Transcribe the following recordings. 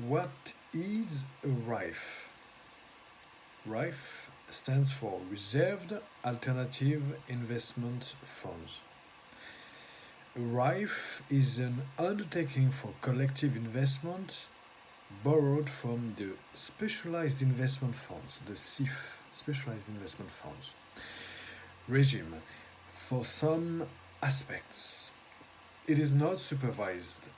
What is a RAIF? RAIF stands for Reserved Alternative Investment Funds. A RAIF is an undertaking for collective investment borrowed from the Specialized Investment Funds, the SIF, Specialized Investment Funds regime for some aspects. It is not supervised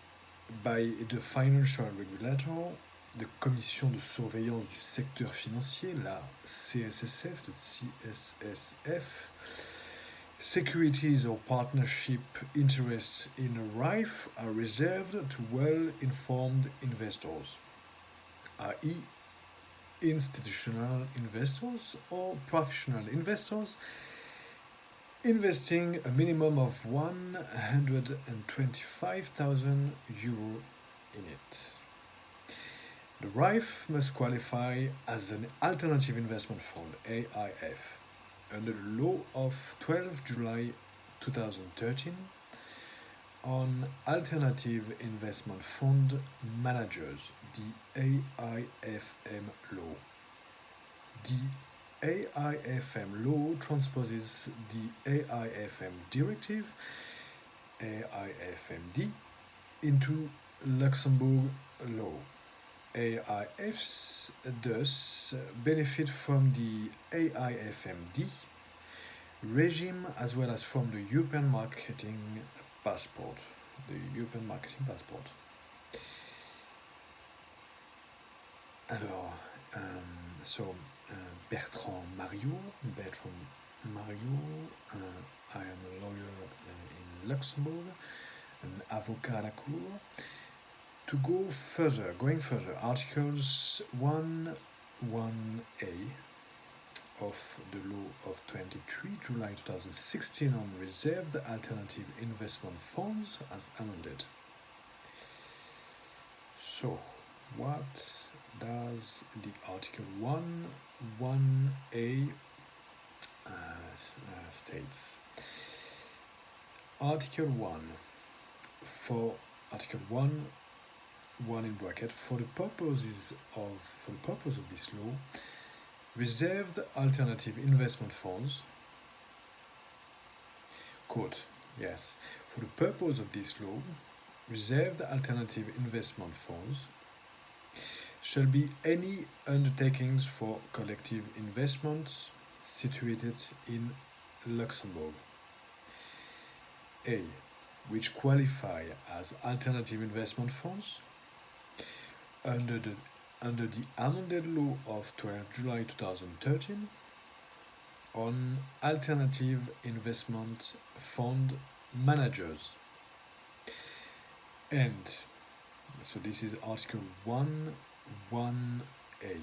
by the financial regulator, the Commission de surveillance du secteur financier, la CSSF, the CSSF. Securities or partnership interests in a RAIF are reserved to well-informed investors, i.e., institutional investors or professional investors investing a minimum of €125,000 in it. The RAIF must qualify as an alternative investment fund, AIF, under the law of 12 July 2013 on alternative investment fund managers, the AIFM law. The AIFM law transposes the AIFM directive, AIFMD, into Luxembourg law. AIFs thus benefit from the AIFMD regime as well as from the European Marketing Passport. Alors, Bertrand Mario, I am a lawyer in Luxembourg, an avocat à la cour. To going further, Articles 1(1)(a) of the law of 23 July 2016 on reserved alternative investment funds as amended. So, what does the Article 1(1)(a) states? Article 1 for Article 1 in bracket, for the purpose of this law, reserved alternative investment funds, quote, yes, for the purpose of this law, reserved alternative investment funds shall be any undertakings for collective investments situated in Luxembourg. A. Which qualify as alternative investment funds under the amended law of 12 July 2013 on alternative investment fund managers. And so this is Article 1(1)(a).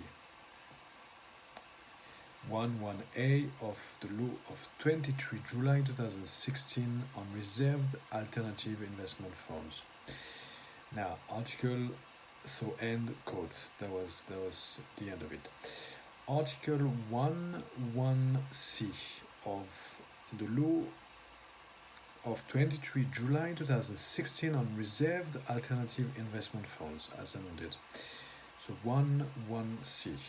1(1)(a) of the law of 23 July 2016 on reserved alternative investment funds. Now, end quotes. That was the end of it. Article 1(1)(c) of the law of 23 July 2016 on reserved alternative investment funds as amended. So 1(1)(c)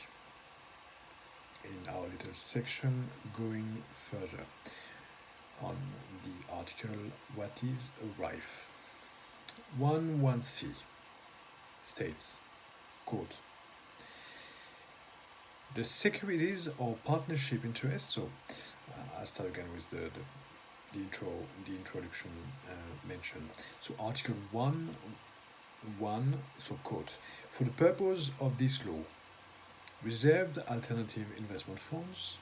in our little section going further on the article what is a RAIF. 1(1)(c) states, quote, the securities or partnership interests, so I'll start again with the introduction mentioned. So Article 1(1), so quote, for the purpose of this law, reserved alternative investment funds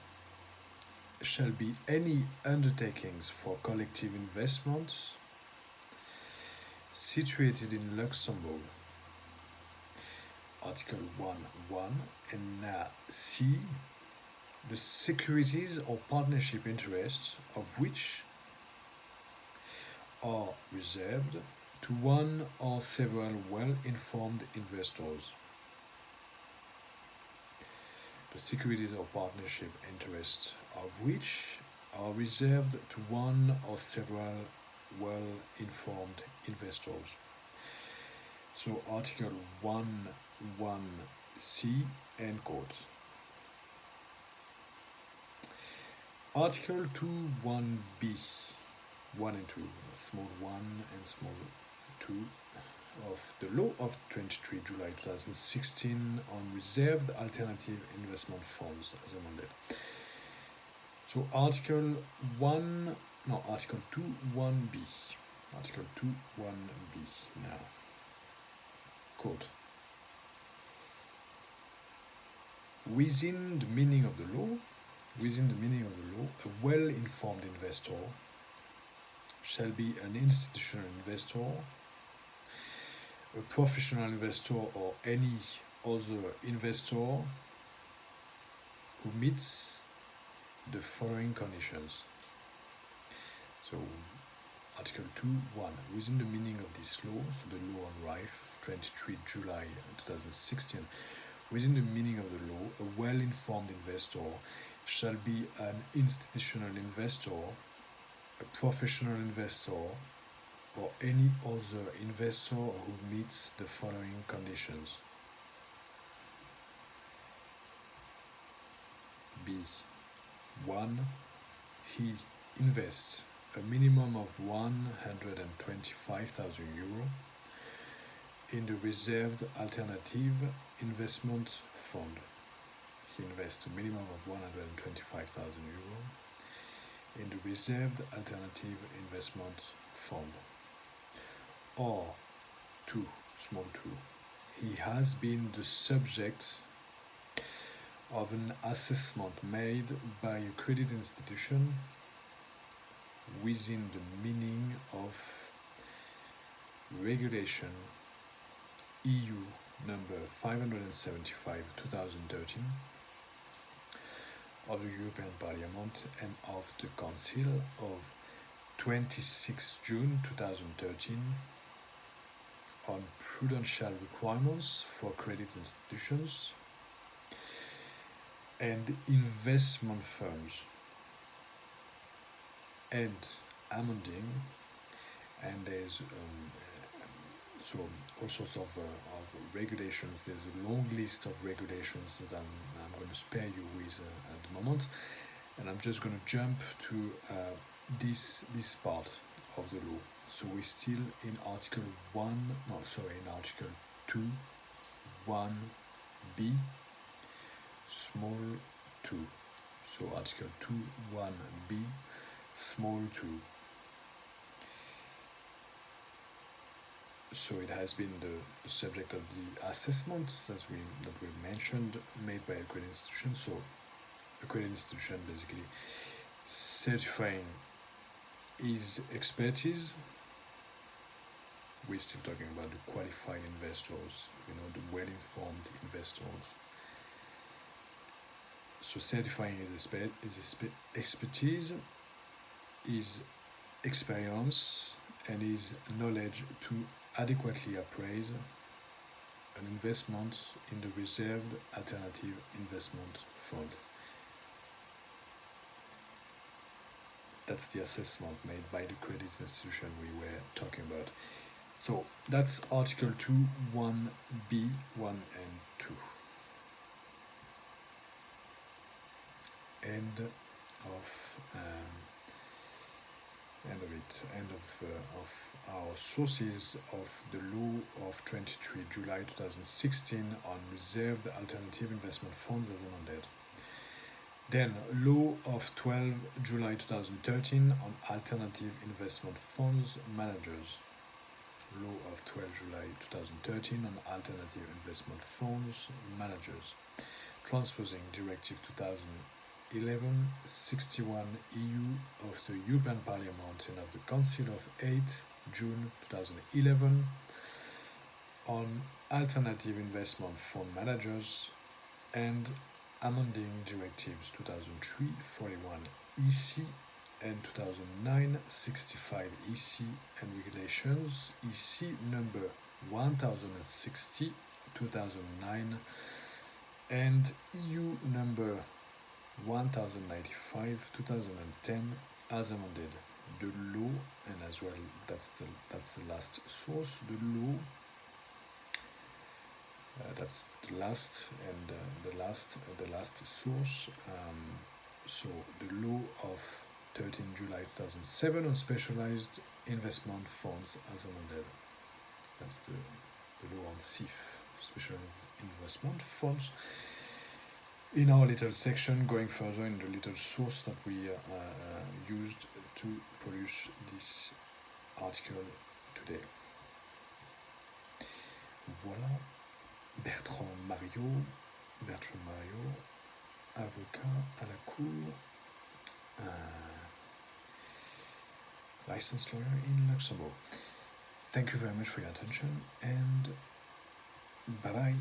shall be any undertakings for collective investments situated in Luxembourg. Article 1(1) and now C, the securities or partnership interests of which are reserved to one or several well-informed investors. The securities or partnership interests of which are reserved to one or several well-informed investors. So Article 1 1C end quote. Article 2(1)b, 1 and 2, small 1 and small 2 of the law of 23 July 2016 on reserved alternative investment funds as amended. So Article 2(1)b. Article 2(1)b now. Quote. Within the meaning of the law, a well-informed investor shall be an institutional investor, a professional investor, or any other investor who meets the following conditions. So, Article 2(1). Within the meaning of this law, so the law on RAIF, 23 July 2016, within the meaning of the law, a well-informed investor shall be an institutional investor, a professional investor, or any other investor who meets the following conditions. B. 1. He invests a minimum of €125,000 in the reserved alternative investment fund. He invests a minimum of €125,000 in the reserved alternative investment fund. Or 2, small 2, he has been the subject of an assessment made by a credit institution within the meaning of regulation EU number 575/2013 of the European Parliament and of the Council of 26 June 2013 on prudential requirements for credit institutions and investment firms, and amending, and there's so all sorts of regulations. There's a long list of regulations that I'm going to spare you with at the moment, and I'm just going to jump to this part of the law. So we're still in Article 2(1)b, small 2. So Article 2(1)b, small 2. So it has been the subject of the assessment that we mentioned, made by a credit institution. So a credit institution basically certifying his expertise. We're still talking about the qualified investors, the well-informed investors. So certifying his expertise, his experience, and his knowledge to adequately appraise an investment in the reserved alternative investment fund. That's the assessment made by the credit institution we were talking about. So that's Article 2(1)b, 1 and 2. End of our sources of the law of 23 July 2016 on reserved alternative investment funds as amended. Then law of 12 July 2013 on alternative investment funds managers. Law of 12 July 2013 on alternative investment funds managers, transposing Directive 2011/61 EU of the European Parliament and of the Council of 8 June 2011 on alternative investment fund managers, and amending Directives 2003/41 EC and 2009/65 EC and regulations EC number 1060/2009 and EU number 1095/2010 as amended. The law, and as well that's the last source, the law That's the last and the last source. So the law of 13 July 2007 on specialized investment funds as a model. That's the law on SIF, specialized investment funds. In our little section, going further in the little source that we used to produce this article today. Voilà. Bertrand Mario, avocat à la cour, licensed lawyer in Luxembourg. Thank you very much for your attention, and bye bye.